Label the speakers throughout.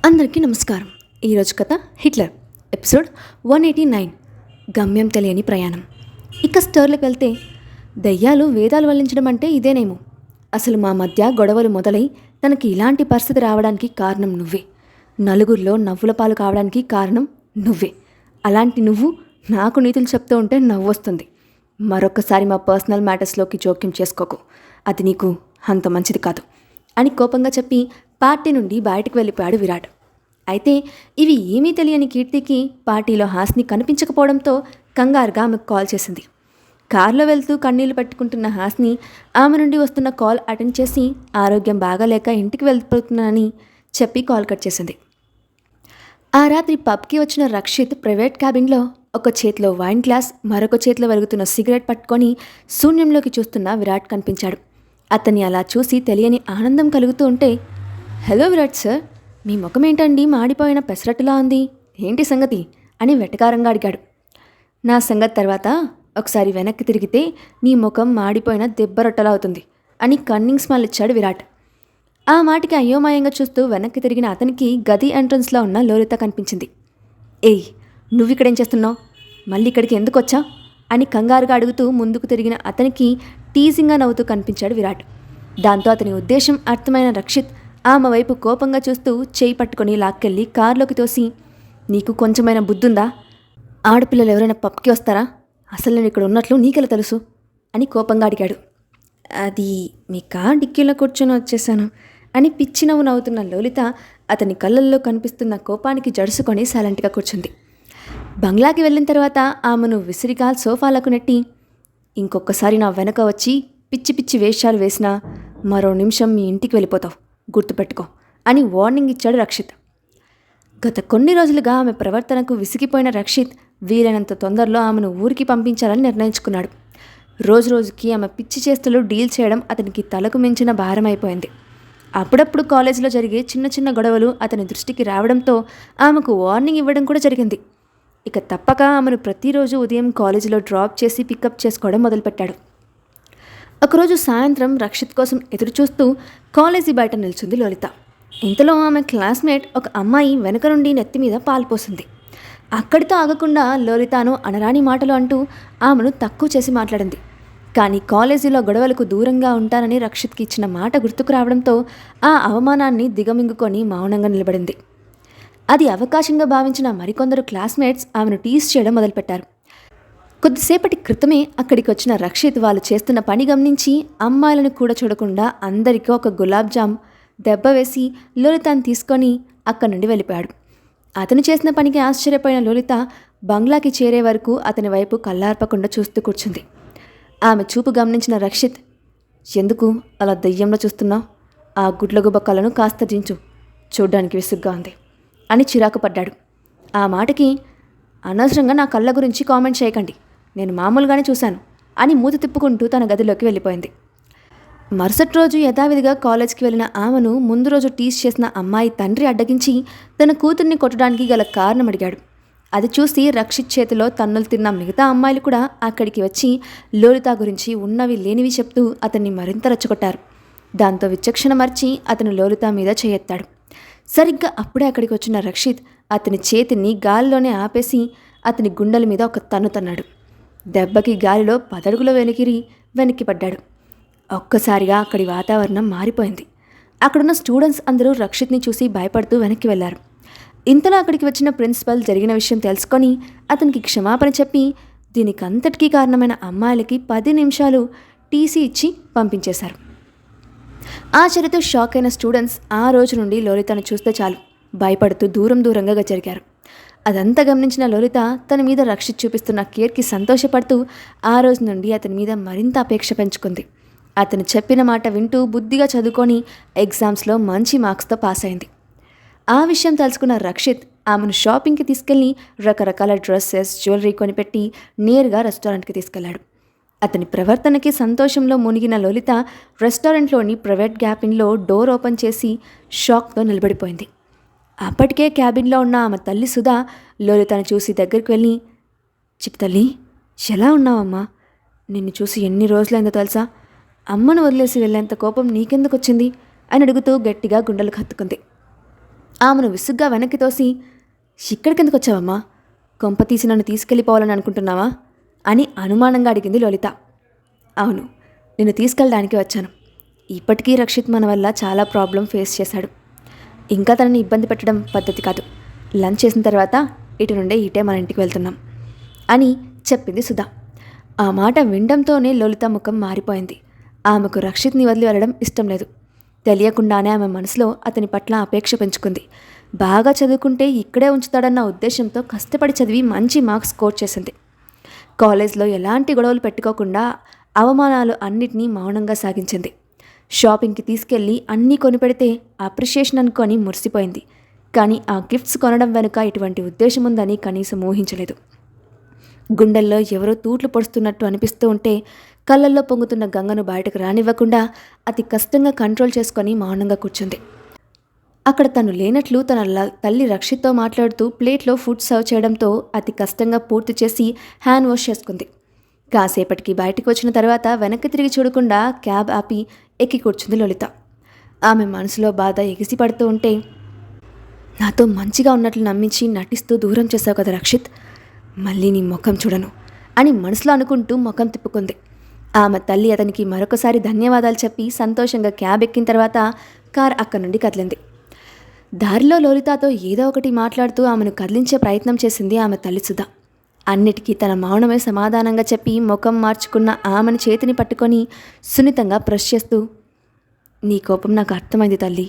Speaker 1: అందరికీ నమస్కారం. ఈరోజు కథ హిట్లర్ ఎపిసోడ్ 189 గమ్యం తెలియని ప్రయాణం. ఇక స్టోరీలోకి వెళ్తే, దయ్యాలు వేదాలు వల్లించడం అంటే ఇదేనేమో. అసలు మా మధ్య గొడవలు మొదలై తనకి ఇలాంటి పరిస్థితి రావడానికి కారణం నువ్వే. నలుగురిలో నవ్వుల పాలు కావడానికి కారణం నువ్వే. అలాంటి నువ్వు నాకు నీతులు చెప్తూ ఉంటే నవ్వొస్తుంది. మరొకసారి మా పర్సనల్ మ్యాటర్స్లోకి జోక్యం చేసుకోకు, అది నీకు అంత మంచిది కాదు అని కోపంగా చెప్పి పార్టీ నుండి బయటకు వెళ్ళిపోయాడు విరాట్. అయితే ఇవి ఏమీ తెలియని కీర్తికి పార్టీలో హాస్ని కనిపించకపోవడంతో కంగారుగా ఆమెకు కాల్ చేసింది. కారులో వెళ్తూ కన్నీళ్లు పెట్టుకుంటున్న హాస్ని ఆమె నుండి వస్తున్న కాల్ అటెండ్ చేసి ఆరోగ్యం బాగాలేక ఇంటికి వెళ్ళిపోతున్నానని చెప్పి కాల్ కట్ చేసింది. ఆ రాత్రి పబ్కి వచ్చిన రక్షిత్ ప్రైవేట్ క్యాబిన్లో ఒక చేతిలో వైన్ గ్లాస్, మరొక చేతిలో వెలుగుతున్న సిగరెట్ పట్టుకొని శూన్యంలోకి చూస్తున్న విరాట్ కనిపించాడు. అతన్ని అలా చూసి తెలియని ఆనందం కలుగుతూ ఉంటే, హలో విరాట్ సార్, మీ ముఖం ఏంటండి మాడిపోయిన పెసరట్టులా ఉంది, ఏంటి సంగతి అని వెటకారంగా అడిగాడు. నా సంగతి తర్వాత ఒకసారి వెనక్కి తిరిగితే నీ ముఖం మాడిపోయిన దెబ్బరొట్టలా అవుతుంది అని కన్నింగ్ స్మైల్ ఇచ్చాడు విరాట్. ఆ మాటికి అయోమయంగా చూస్తూ వెనక్కి తిరిగిన అతనికి గది ఎంట్రన్స్లో ఉన్న లోలిత కనిపించింది. ఏయ్, నువ్విక్కడేం చేస్తున్నావు, మళ్ళీ ఇక్కడికి ఎందుకు వచ్చా అని కంగారుగా అడుగుతూ ముందుకు తిరిగిన అతనికి టీజింగ్గా నవ్వుతూ కనిపించాడు విరాట్. దాంతో అతని ఉద్దేశం అర్థమైన రక్షిత్ ఆమె వైపు కోపంగా చూస్తూ చేయి పట్టుకొని లాక్కెళ్ళి కారులోకి తోసి, నీకు కొంచెమైనా బుద్ధుందా? ఆడపిల్లలు ఎవరైనా పబ్కి వస్తారా? అసలు నేను ఇక్కడ ఉన్నట్లు నీకెలా తెలుసు అని కోపంగా అడిగాడు. అది మీ కార్ డిక్కీలో కూర్చొని వచ్చేసాను అని పిచ్చి నవ్వు నవ్వుతున్న లోలిత అతని కళ్ళల్లో కనిపిస్తున్న కోపానికి జడుసుకొని సైలెంట్గా కూర్చుంది. బంగ్లాకి వెళ్ళిన తర్వాత ఆమెను విసిరిగా సోఫాలకు నెట్టి, ఇంకొకసారి నా వెనక వచ్చి పిచ్చి పిచ్చి వేషాలు వేసినా మరో నిమిషం మీ ఇంటికి వెళ్ళిపోతావు, గుర్తుపెట్టుకో అని వార్నింగ్ ఇచ్చాడు రక్షిత్. గత కొన్ని రోజులుగా ఆమె ప్రవర్తనకు విసిగిపోయిన రక్షిత్ వీలైనంత తొందరలో ఆమెను ఊరికి పంపించాలని నిర్ణయించుకున్నాడు. రోజురోజుకి ఆమె పిచ్చి చేష్టలు డీల్ చేయడం అతనికి తలకు మించిన భారం అయిపోయింది. అప్పుడప్పుడు కాలేజీలో జరిగే చిన్న చిన్న గొడవలు అతని దృష్టికి రావడంతో ఆమెకు వార్నింగ్ ఇవ్వడం కూడా జరిగింది. ఇక తప్పక ఆమెను ప్రతిరోజు ఉదయం కాలేజీలో డ్రాప్ చేసి పికప్ చేసుకోవడం మొదలుపెట్టాడు. ఒకరోజు సాయంత్రం రక్షిత్ కోసం ఎదురుచూస్తూ కాలేజీ బయట నిల్చుంది లోలిత. ఇంతలో ఆమె క్లాస్మేట్ ఒక అమ్మాయి వెనక నుండి నెత్తి మీద పాల్పోసింది. అక్కడితో ఆగకుండా లోలితను అనరాని మాటలు అంటూ ఆమెను తక్కువ చేసి మాట్లాడింది. కానీ కాలేజీలో గొడవలకు దూరంగా ఉంటానని రక్షిత్కి ఇచ్చిన మాట గుర్తుకు రావడంతో ఆ అవమానాన్ని దిగమింగుకొని మౌనంగా నిలబడింది. అది అవకాశంగా భావించిన మరికొందరు క్లాస్మేట్స్ ఆమెను టీజ్ చేయడం మొదలుపెట్టారు. కొద్దిసేపటి క్రితమే అక్కడికి వచ్చిన రక్షిత్ వాళ్ళు చేస్తున్న పని గమనించి అమ్మాయిలను కూడా చూడకుండా అందరికీ ఒక గులాబ్ జామ్ దెబ్బ వేసి లోలితను తీసుకొని అక్కడి నుండి వెళ్ళిపోయాడు. అతను చేసిన పనికి ఆశ్చర్యపోయిన లోలిత బంగ్లాకి చేరే వరకు అతని వైపు కళ్ళార్పకుండా చూస్తూ కూర్చుంది. ఆమె చూపు గమనించిన రక్షిత్, ఎందుకు అలా దయ్యంలో చూస్తున్నావు? ఆ గుడ్లగుబ్బ కళ్ళను కాస్త దించు, చూడ్డానికి విసుగ్గా ఉంది అని చిరాకు పడ్డాడు. ఆ మాటకి, అనవసరంగా నా కళ్ళ గురించి కామెంట్ చేయకండి, నేను మామూలుగానే చూశాను అని మూతి తిప్పుకుంటూ తన గదిలోకి వెళ్ళిపోయింది. మరుసటి రోజు యథావిధిగా కాలేజ్కి వెళ్ళిన ఆమెను ముందు రోజు టీజ్ చేసిన అమ్మాయి తండ్రి అడ్డగించి తన కూతుర్ని కొట్టడానికి గల కారణం అడిగాడు. అది చూసి రక్షిత్ చేతిలో తన్నులు తిన్న మిగతా అమ్మాయిలు కూడా అక్కడికి వచ్చి లోలిత గురించి ఉన్నవి లేనివి చెప్తూ అతన్ని మరింత రెచ్చగొట్టారు. దాంతో విచక్షణ మర్చి అతను లోలిత మీద చేయెత్తాడు. సరిగ్గా అప్పుడే అక్కడికి వచ్చిన రక్షిత్ అతని చేతిని గాలిలోనే ఆపేసి అతని గుండెల మీద ఒక తన్ను తన్నాడు. దెబ్బకి గాలిలో 10 అడుగుల వెనక్కి పడ్డాడు. ఒక్కసారిగా అక్కడి వాతావరణం మారిపోయింది. అక్కడున్న స్టూడెంట్స్ అందరూ రక్షిత్ని చూసి భయపడుతూ వెనక్కి వెళ్లారు. ఇంతలో అక్కడికి వచ్చిన ప్రిన్సిపల్ జరిగిన విషయం తెలుసుకొని అతనికి క్షమాపణ చెప్పి దీనికంతటికీ కారణమైన అమ్మాయిలకి 10 నిమిషాలు టీసీ ఇచ్చి పంపించేశారు. ఆ చర్యతో షాక్ అయిన స్టూడెంట్స్ ఆ రోజు నుండి లోలితను చూస్తే చాలు భయపడుతూ దూరంగా జరిగారు. అదంతా గమనించిన లోలిత తన మీద రక్షిత్ చూపిస్తున్న కేర్కి సంతోషపడుతూ ఆ రోజు నుండి అతని మీద మరింత అపేక్ష పెంచుకుంది. అతను చెప్పిన మాట వింటూ బుద్ధిగా చదువుకొని ఎగ్జామ్స్లో మంచి మార్క్స్తో పాస్ అయింది. ఆ విషయం తెలుసుకున్న రక్షిత్ ఆమెను షాపింగ్కి తీసుకెళ్లి రకరకాల డ్రెస్సెస్, జ్యువెలరీ కొనిపెట్టి నేరుగా రెస్టారెంట్కి తీసుకెళ్లాడు. అతని ప్రవర్తనకి సంతోషంలో మునిగిన లోలిత రెస్టారెంట్లోని ప్రైవేట్ క్యాబిన్లో డోర్ ఓపెన్ చేసి షాక్తో నిలబడిపోయింది. అప్పటికే క్యాబిన్లో ఉన్న ఆమె తల్లి సుధా లోలితను చూసి దగ్గరికి వెళ్ళి, చిట్టి, ఎలా ఉన్నావమ్మా? నిన్ను చూసి ఎన్ని రోజులైందో తెలుసా? అమ్మను వదిలేసి వెళ్ళేంత కోపం నీకెందుకు వచ్చింది అని అడుగుతూ గట్టిగా గుండెలకు హత్తుకుంది. ఆమెను విసుగ్గా వెనక్కి తోసి, ఇక్కడికెందుకు వచ్చావమ్మా? కొంప తీసి నన్ను తీసుకెళ్ళిపోవాలని అనుకుంటున్నావా అని అనుమానంగా అడిగింది లలిత. అవును, నిన్ను తీసుకెళ్ళడానికి వచ్చాను. ఇప్పటికీ రక్షిత్ మన వల్ల చాలా ప్రాబ్లం ఫేస్ చేశాడు. ఇంకా తనని ఇబ్బంది పెట్టడం పద్ధతి కాదు. లంచ్ చేసిన తర్వాత ఇటు నుండే ఇటే మన ఇంటికి వెళ్తున్నాం అని చెప్పింది సుధా. ఆ మాట వినడంతోనే లలిత ముఖం మారిపోయింది. ఆమెకు రక్షిత్ని వదిలి వెళ్ళడం ఇష్టం లేదు. తెలియకుండానే ఆమె మనసులో అతని పట్ల అపేక్ష పెంచుకుంది. బాగా చదువుకుంటే ఇక్కడే ఉంచుతాడన్న ఉద్దేశంతో కష్టపడి చదివి మంచి మార్క్స్ స్కోర్ చేసింది. కాలేజ్లో ఎలాంటి గొడవలు పెట్టుకోకుండా అవమానాలు అన్నిటినీ మౌనంగా సాగించింది. షాపింగ్కి తీసుకెళ్ళి అన్నీ కొనిపెడితే అప్రిషియేషన్ అనుకొని మురిసిపోయింది. కానీ ఆ గిఫ్ట్స్ కొనడం వెనుక ఇటువంటి ఉద్దేశం ఉందని కనీసం ఊహించలేదు. గుండెల్లో ఎవరో తూట్లు పొడుస్తున్నట్టు అనిపిస్తూ ఉంటే కళ్ళల్లో పొంగుతున్న గంగను బయటకు రానివ్వకుండా అతి కష్టంగా కంట్రోల్ చేసుకొని మౌనంగా కూర్చుంది. అక్కడ తను లేనట్లు తన తల్లి రక్షిత్తో మాట్లాడుతూ ప్లేట్లో ఫుడ్ సర్వ్ చేయడంతో అతి కష్టంగా పూర్తి చేసి హ్యాండ్ వాష్ చేసుకుంది. కాసేపటికి బయటకు వచ్చిన తర్వాత వెనక్కి తిరిగి చూడకుండా క్యాబ్ ఆపి ఎక్కి కూర్చుంది లలిత. ఆమె మనసులో బాధ ఎగిసిపడుతూ ఉంటే, నాతో మంచిగా ఉన్నట్లు నమ్మించి నటిస్తూ దూరం చేశావు కదా రక్షిత్, మళ్ళీ నీ ముఖం చూడను అని మనసులో అనుకుంటూ ముఖం తిప్పుకుంది. ఆమె తల్లి అతనికి మరొకసారి ధన్యవాదాలు చెప్పి సంతోషంగా క్యాబ్ ఎక్కిన తర్వాత కార్ అక్కడి నుండి కదిలింది. దారిలో లలితతో ఏదో ఒకటి మాట్లాడుతూ ఆమెను కదిలించే ప్రయత్నం చేసింది ఆమె తల్లి సుధా. అన్నిటికీ తన మౌనమే సమాధానంగా చెప్పి ముఖం మార్చుకున్న ఆమెను చేతిని పట్టుకొని సున్నితంగా ప్రెస్ చేస్తూ, నీ కోపం నాకు అర్థమైంది తల్లి,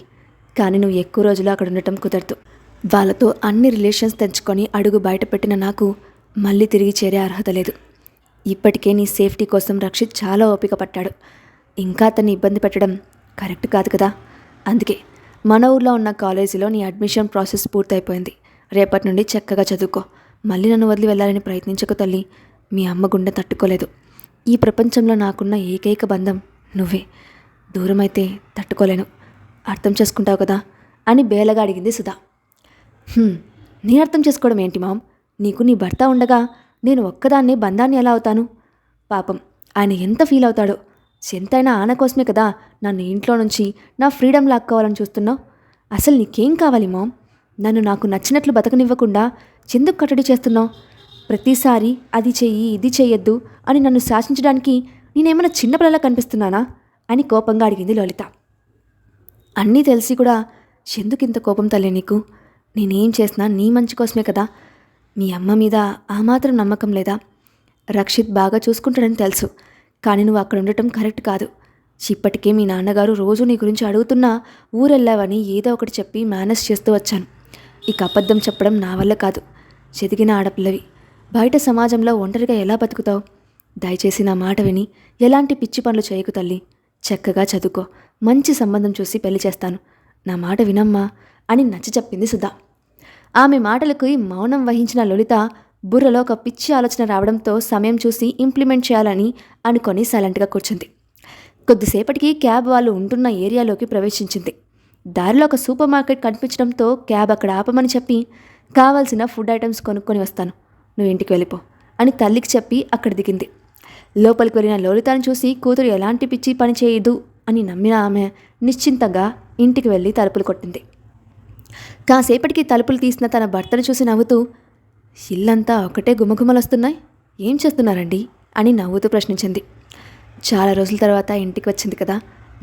Speaker 1: కానీ నువ్వు ఎక్కువ రోజులు అక్కడ ఉండటం కుదరదు. వాళ్ళతో అన్ని రిలేషన్స్ తెంచుకొని అడుగు బయటపెట్టిన నాకు మళ్ళీ తిరిగి చేరే అర్హత లేదు. ఇప్పటికే నీ సేఫ్టీ కోసం రక్షిత్ చాలా ఓపిక పట్టాడు. ఇంకా అతన్ని ఇబ్బంది పెట్టడం కరెక్ట్ కాదు కదా. అందుకే మన ఊర్లో ఉన్న కాలేజీలో నీ అడ్మిషన్ ప్రాసెస్ పూర్తయిపోయింది. రేపటి నుండి చక్కగా చదువుకో. మళ్ళీ నన్ను వదిలి వెళ్ళాలని ప్రయత్నించకు తల్లి. మీ అమ్మ గుండె తట్టుకోలేదు. ఈ ప్రపంచంలో నాకున్న ఏకైక బంధం నువ్వే. దూరమైతే తట్టుకోలేను. అర్థం చేసుకుంటావు కదా అని బేలగా అడిగింది సుధా. నీ అర్థం చేసుకోవడం ఏంటి మామ్? నీకు నీ భర్త ఉండగా నేను ఒక్కదాన్నే బంధాన్ని ఎలా అవుతాను? పాపం ఆయన ఎంత ఫీల్ అవుతాడో. ఎంతైనా ఆన కోసమే కదా నన్ను ఇంట్లో నుంచి నా ఫ్రీడమ్ లాక్కోవాలని చూస్తున్నావు. అసలు నీకేం కావాలి మామ్? నన్ను నాకు నచ్చినట్లు బతకనివ్వకుండా ఎందుకు కట్టడి చేస్తున్నావు? ప్రతిసారి అది చెయ్యి ఇది చెయ్యొద్దు అని నన్ను శాసించడానికి నేనేమైనా చిన్నపిల్లలా కనిపిస్తున్నానా అని కోపంగా అడిగింది లలిత. అన్నీ తెలిసి కూడా ఎందుకు ఇంత కోపం తల్లి నీకు? నేనేం చేసినా నీ మంచి కోసమే కదా. మీ అమ్మ మీద ఆ మాత్రం నమ్మకం లేదా? రక్షిత్ బాగా చూసుకుంటాడని తెలుసు, కానీ నువ్వు అక్కడ ఉండటం కరెక్ట్ కాదు. ఇప్పటికే మీ నాన్నగారు రోజు నీ గురించి అడుగుతున్నా ఊరెళ్ళావని ఏదో ఒకటి చెప్పి మేనేజ్ చేస్తూ వచ్చాను. ఇక అబద్ధం చెప్పడం నా వల్ల కాదు. చెదిగిన ఆడపిల్లవి, బయట సమాజంలో ఒంటరిగా ఎలా బతుకుతావు? దయచేసి నా మాట విని ఎలాంటి పిచ్చి పనులు చేయకు తల్లి. చక్కగా చదువుకో, మంచి సంబంధం చూసి పెళ్లి చేస్తాను. నా మాట వినమ్మా అని నచ్చ చెప్పింది సుధా. ఆమె మాటలకు మౌనం వహించిన లలిత బుర్రలో ఒక పిచ్చి ఆలోచన రావడంతో సమయం చూసి ఇంప్లిమెంట్ చేయాలని అనుకొని సైలెంట్గా కూర్చుంది. కొద్దిసేపటికి క్యాబ్ వాళ్ళు ఉంటున్న ఏరియాలోకి ప్రవేశించింది. దారిలో ఒక సూపర్ మార్కెట్ కనిపించడంతో క్యాబ్ అక్కడ ఆపమని చెప్పి, కావాల్సిన ఫుడ్ ఐటమ్స్ కొనుక్కొని వస్తాను, నువ్వు ఇంటికి వెళ్ళిపో అని తల్లికి చెప్పి అక్కడ దిగింది. లోపలికి వెళ్ళిన లలితను చూసి కూతురు ఎలాంటి పిచ్చి పని చేయదు అని నమ్మిన ఆమె నిశ్చింతంగా ఇంటికి వెళ్ళి తలుపులు కొట్టింది. కాసేపటికి తలుపులు తీసిన తన భర్తను చూసి నవ్వుతూ, ఇల్లంతా ఒకటే గుమగుమలొస్తున్నాయి, ఏం చేస్తున్నారండి అని నవ్వుతూ ప్రశ్నించింది. చాలా రోజుల తర్వాత ఇంటికి వచ్చింది కదా,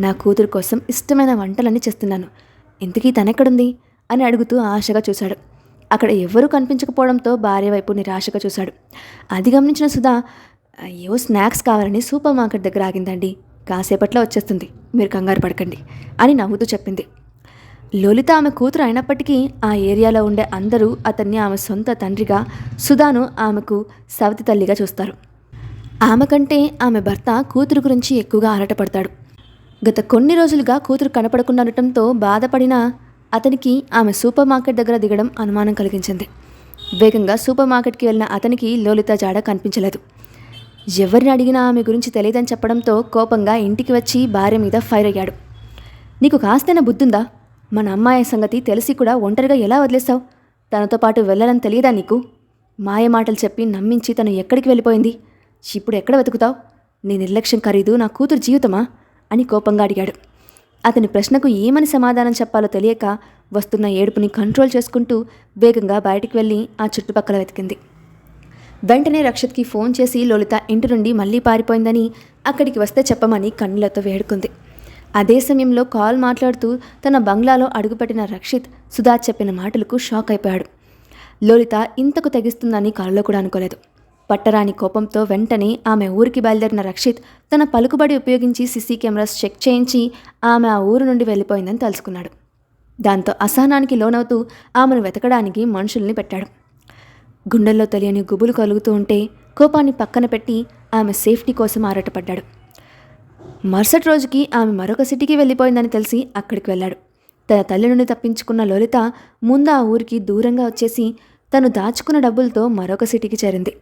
Speaker 1: నా కూతురు కోసం ఇష్టమైన వంటలన్నీ చేస్తున్నాను, ఇంతకీ తనెక్కడుంది అని అడుగుతూ ఆశగా చూశాడు. అక్కడ ఎవ్వరూ కనిపించకపోవడంతో భార్య వైపు నిరాశగా చూశాడు. అది గమనించిన సుధా, ఏవో స్నాక్స్ కావాలని సూపర్ మార్కెట్ దగ్గర ఆగిందండి, కాసేపట్లో వచ్చేస్తుంది, మీరు కంగారు పడకండి అని నవ్వుతూ చెప్పింది. లలిత ఆమె కూతురు అయినప్పటికీ ఆ ఏరియాలో ఉండే అందరూ అతన్ని ఆమె సొంత తండ్రిగా, సుధాను ఆమెకు సవతి తల్లిగా చూస్తారు. ఆమె కంటే ఆమె భర్త కూతురు గురించి ఎక్కువగా ఆరాటపడతాడు. గత కొన్ని రోజులుగా కూతురు కనపడకుండా ఉండటంతో బాధపడిన అతనికి ఆమె సూపర్ మార్కెట్ దగ్గర దిగడం అనుమానం కలిగించింది. వేగంగా సూపర్ మార్కెట్కి వెళ్ళిన అతనికి లలిత జాడ కనిపించలేదు. ఎవరిని అడిగినా ఆమె గురించి తెలియదని చెప్పడంతో కోపంగా ఇంటికి వచ్చి భార్య మీద ఫైర్ అయ్యాడు. నీకు కాస్తైనా బుద్ధుందా? మన అమ్మాయి సంగతి తెలిసి కూడా ఒంటరిగా ఎలా వదిలేస్తావు? తనతో పాటు వెళ్ళాలని తెలియదా నీకు? మాయ మాటలు చెప్పి నమ్మించి తను ఎక్కడికి వెళ్ళిపోయింది? ఇప్పుడు ఎక్కడ వెతుకుతావు? నీ నిర్లక్ష్యం ఖరీదు నా కూతురు జీవితమా అని కోపంగా అడిగాడు. అతని ప్రశ్నకు ఏమని సమాధానం చెప్పాలో తెలియక వస్తున్న ఏడుపుని కంట్రోల్ చేసుకుంటూ వేగంగా బయటికి వెళ్ళి ఆ చుట్టుపక్కల వెతికింది. వెంటనే రక్షిత్కి ఫోన్ చేసి లలిత ఇంటి నుండి మళ్ళీ పారిపోయిందని, అక్కడికి వస్తే చెప్పమని కన్నులతో వేడుకుంది. అదే సమయంలో కాల్ మాట్లాడుతూ తన బంగ్లాలో అడుగుపెట్టిన రక్షిత్ సుధా చెప్పిన మాటలకు షాక్ అయిపోయాడు. లలిత ఇంతకు తెగిస్తుందని కలలో కూడా అనుకోలేదు. పట్టరాని కోపంతో వెంటనే ఆమె ఊరికి బయలుదేరిన రక్షిత్ తన పలుకుబడి ఉపయోగించి సీసీ కెమెరాస్ చెక్ చేయించి ఆమె ఆ ఊరు నుండి వెళ్ళిపోయిందని తెలుసుకున్నాడు. దాంతో అసహనానికి లోనవుతూ ఆమెను వెతకడానికి మనుషుల్ని పెట్టాడు. గుండెల్లో తెలియని గుబులు కలుగుతూ ఉంటే కోపాన్ని పక్కన పెట్టి ఆమె సేఫ్టీ కోసం ఆరాటపడ్డాడు. మరుసటి రోజుకి ఆమె మరొక సిటీకి వెళ్ళిపోయిందని తెలిసి అక్కడికి వెళ్ళాడు. తన తల్లి నుండి తప్పించుకున్న లలిత ముందు ఆ ఊరికి దూరంగా వచ్చేసి తను దాచుకున్న డబ్బులతో మరొక సిటీకి చేరింది.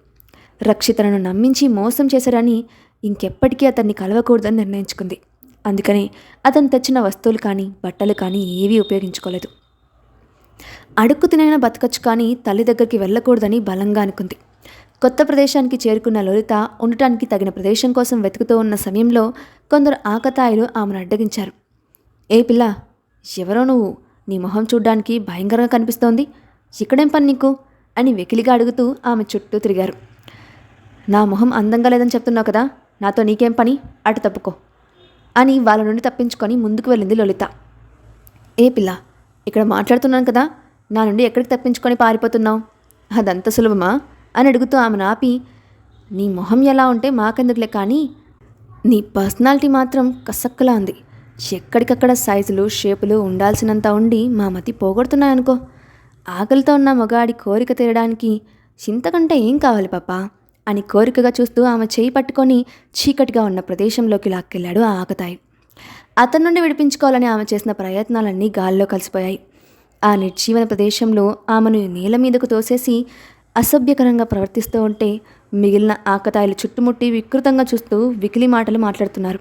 Speaker 1: రక్షితను నమ్మించి మోసం చేశారని ఇంకెప్పటికీ అతన్ని కలవకూడదని నిర్ణయించుకుంది. అందుకని అతను తెచ్చిన వస్తువులు కానీ బట్టలు కానీ ఏవీ ఉపయోగించుకోలేదు. అడుక్కు తినైనా బతకచ్చు కానీ తల్లి దగ్గరికి వెళ్ళకూడదని బలంగా అనుకుంది. కొత్త ప్రదేశానికి చేరుకున్న లలిత ఉండటానికి తగిన ప్రదేశం కోసం వెతుకుతూ ఉన్న సమయంలో కొందరు ఆకతాయిలు ఆమెను అడ్డగించారు. ఏ పిల్ల, ఎవరో నువ్వు? నీ మొహం చూడ్డానికి భయంకరంగా కనిపిస్తోంది. ఇక్కడేం పని నీకు అని వెకిలిగా అడుగుతూ ఆమె చుట్టూ తిరిగారు. నా మొహం అందంగా లేదని చెప్తున్నావు కదా, నాతో నీకేం పని, అటు తప్పుకో అని వాళ్ళ నుండి తప్పించుకొని ముందుకు వెళ్ళింది లలిత. ఏ పిల్ల, ఇక్కడ మాట్లాడుతున్నాను కదా, నా నుండి ఎక్కడికి తప్పించుకొని పారిపోతున్నావు? అదంత సులభమా అని అడుగుతూ ఆమెను ఆపి, నీ మొహం ఎలా ఉంటే మాకెందుకులే కానీ నీ పర్సనాలిటీ మాత్రం కసక్కలా ఉంది. ఎక్కడికక్కడ సైజులు షేపులు ఉండాల్సినంత ఉండి మా మతి పోగొడుతున్నాయనుకో. ఆకలితో ఉన్న మగాడి కోరిక తీరడానికి చింతకంటే ఏం కావాలి పాపా అని కోరికగా చూస్తూ ఆమె చేయి పట్టుకొని చీకటిగా ఉన్న ప్రదేశంలోకి లాక్కెళ్ళాడు ఆ ఆకతాయి. అతని నుండి విడిపించుకోవాలని ఆమె చేసిన ప్రయత్నాలన్నీ గాల్లో కలిసిపోయాయి. ఆ నిర్జీవన ప్రదేశంలో ఆమెను నేల మీదకు తోసేసి అసభ్యకరంగా ప్రవర్తిస్తూ ఉంటే మిగిలిన ఆకతాయిలు చుట్టుముట్టి వికృతంగా చూస్తూ వికిలి మాటలు మాట్లాడుతున్నారు.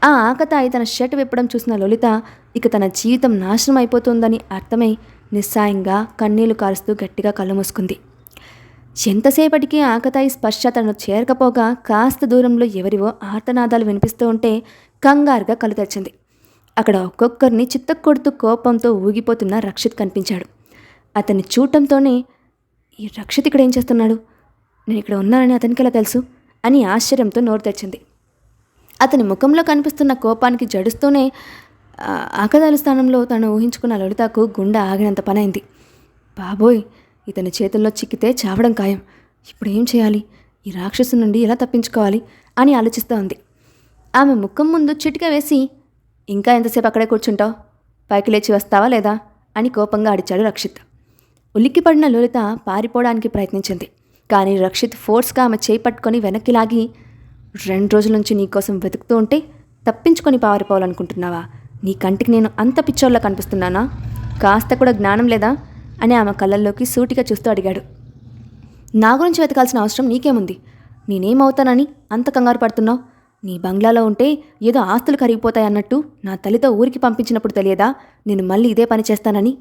Speaker 1: ఆ ఆకతాయి తన షర్ట్ విప్పడం చూసిన లలిత ఇక తన జీవితం నాశనం అయిపోతుందని అర్థమై నిస్సాయంగా కన్నీళ్లు కారుస్తూ గట్టిగా కళ్ళు మూసుకుంది. ఎంతసేపటికి ఆకతాయి స్పర్శ తనను చేరకపోగా కాస్త దూరంలో ఎవరివో ఆర్తనాదాలు వినిపిస్తూ ఉంటే కంగారుగా కళ్ళు తెరిచింది. అక్కడ ఒక్కొక్కరిని చిత్తకొడుతూ కోపంతో ఊగిపోతున్న రక్షిత్ కనిపించాడు. అతన్ని చూడటంతోనే ఈ రక్షిత్ ఇక్కడ ఏం చేస్తున్నాడు, నేను ఇక్కడ ఉన్నానని అతనికి ఎలా తెలుసు అని ఆశ్చర్యంతో నోరు తెచ్చింది. అతని ముఖంలో కనిపిస్తున్న కోపానికి జడుస్తూనే ఆకతాయిల స్థానంలో తను ఊహించుకున్న లలితకు గుండె ఆగినంత పనైంది. బాబోయ్, ఇతని చేతుల్లో చిక్కితే చావడం ఖాయం. ఇప్పుడు ఏం చేయాలి, ఈ రాక్షసు నుండి ఎలా తప్పించుకోవాలి అని ఆలోచిస్తూ ఉంది. ఆమె ముఖం ముందు చిటిక వేసి, ఇంకా ఎంతసేపు అక్కడే కూర్చుంటావు, పైకి లేచి వస్తావా లేదా అని కోపంగా అడిచాడు రక్షిత్. ఉలిక్కిపడిన లలిత పారిపోవడానికి ప్రయత్నించింది. కానీ రక్షిత్ ఫోర్స్గా ఆమె చేయి పట్టుకొని వెనక్కి లాగి, 2 రోజుల నుంచి నీకోసం వెతుకుతూ ఉంటే తప్పించుకొని పారిపోవాలనుకుంటున్నావా? నీ కంటికి నేను అంత పిచ్చోళ్ళ కనిపిస్తున్నానా? కాస్త కూడా జ్ఞానం లేదా అని ఆమె కళ్ళల్లోకి సూటిగా చూస్తూ అడిగాడు. నా గురించి వెతకాల్సిన అవసరం నీకేముంది? నేనేమవుతానని అంత కంగారు పడుతున్నావు? నీ బంగ్లాలో ఉంటే ఏదో ఆస్తులు కరిగిపోతాయన్నట్టు నా తల్లితో ఊరికి పంపించినప్పుడు తెలియదా నేను మళ్ళీ ఇదే పని చేస్తానని?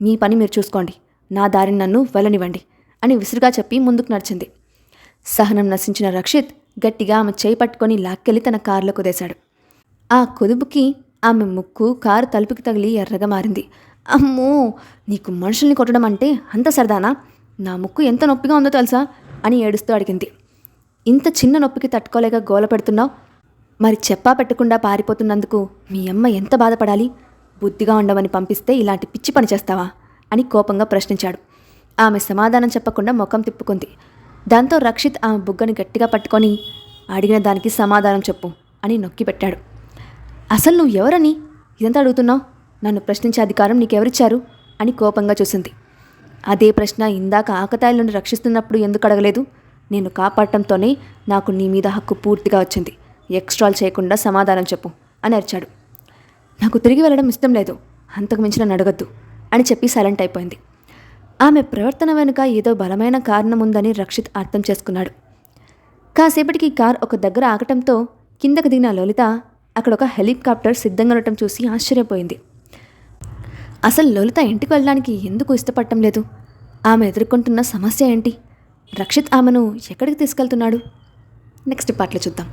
Speaker 1: మీ పని మీరు చూసుకోండి, నా దారిని నన్ను వెళ్ళనివ్వండి అని విసురుగా చెప్పి ముందుకు నడిచింది. సహనం నశించిన రక్షిత్ గట్టిగా ఆమె చేయి పట్టుకొని లాక్కెళ్ళి తన కారులో కుదేశాడు. ఆ కుదుపుకి ఆమె ముక్కు కారు తలుపుకి తగిలి ఎర్రగా మారింది. అమ్మో, నీకు మనుషుల్ని కొట్టడం అంటే అంత సరదానా? నా ముక్కు ఎంత నొప్పిగా ఉందో తెలుసా అని ఏడుస్తూ అడిగింది. ఇంత చిన్న నొప్పికి తట్టుకోలేక గోల పెడుతున్నావు? మరి చెప్పా పెట్టకుండా పారిపోతున్నందుకు మీ అమ్మ ఎంత బాధపడాలి? బుద్ధిగా ఉండవని పంపిస్తే ఇలాంటి పిచ్చి పని చేస్తావా అని కోపంగా ప్రశ్నించాడు. ఆమె సమాధానం చెప్పకుండా ముఖం తిప్పుకుంది. దాంతో రక్షిత్ ఆమె బుగ్గని గట్టిగా పట్టుకొని, అడిగిన దానికి సమాధానం చెప్పు అని నొక్కి పెట్టాడు. అసలు నువ్వు ఎవరని ఇదంతా అడుగుతున్నావు? నన్ను ప్రశ్నించే అధికారం నీకెవరిచ్చారు అని కోపంగా చూసింది. అదే ప్రశ్న ఇందాక ఆకతాయిల నుండి రక్షిస్తున్నప్పుడు ఎందుకు అడగలేదు? నేను కాపాడటంతోనే నాకు నీ మీద హక్కు పూర్తిగా వచ్చింది. ఎక్స్ట్రాల్ చేయకుండా సమాధానం చెప్పు అని అరిచాడు. నాకు తిరిగి వెళ్ళడం ఇష్టం లేదు, అంతకు మించి నన్ను అడగద్దు అని చెప్పి సైలెంట్ అయిపోయింది. ఆమె ప్రవర్తన వెనుక ఏదో బలమైన కారణం ఉందని రక్షిత్ అర్థం చేసుకున్నాడు. కాసేపటికి కార్ ఒక దగ్గర ఆగటంతో కిందకు దిగిన లలిత అక్కడ ఒక హెలికాప్టర్ సిద్ధంగా ఉండటం చూసి ఆశ్చర్యపోయింది. అసలు లలిత ఇంటికి వెళ్ళడానికి ఎందుకు ఇష్టపడటం లేదు? ఆమె ఎదుర్కొంటున్న సమస్య ఏంటి? రక్షిత్ ఆమెను ఎక్కడికి తీసుకెళ్తున్నాడు? నెక్స్ట్ పార్ట్లో చూద్దాం.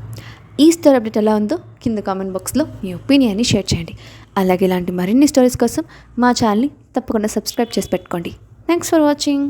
Speaker 1: ఈ స్టోరీ అప్డేట్ ఎలా ఉందో కింద కామెంట్ బాక్స్లో మీ ఒపీనియన్ని షేర్ చేయండి. అలాగే ఇలాంటి మరిన్ని స్టోరీస్ కోసం మా ఛానల్ని తప్పకుండా సబ్స్క్రైబ్ చేసి పెట్టుకోండి. Thanks for watching.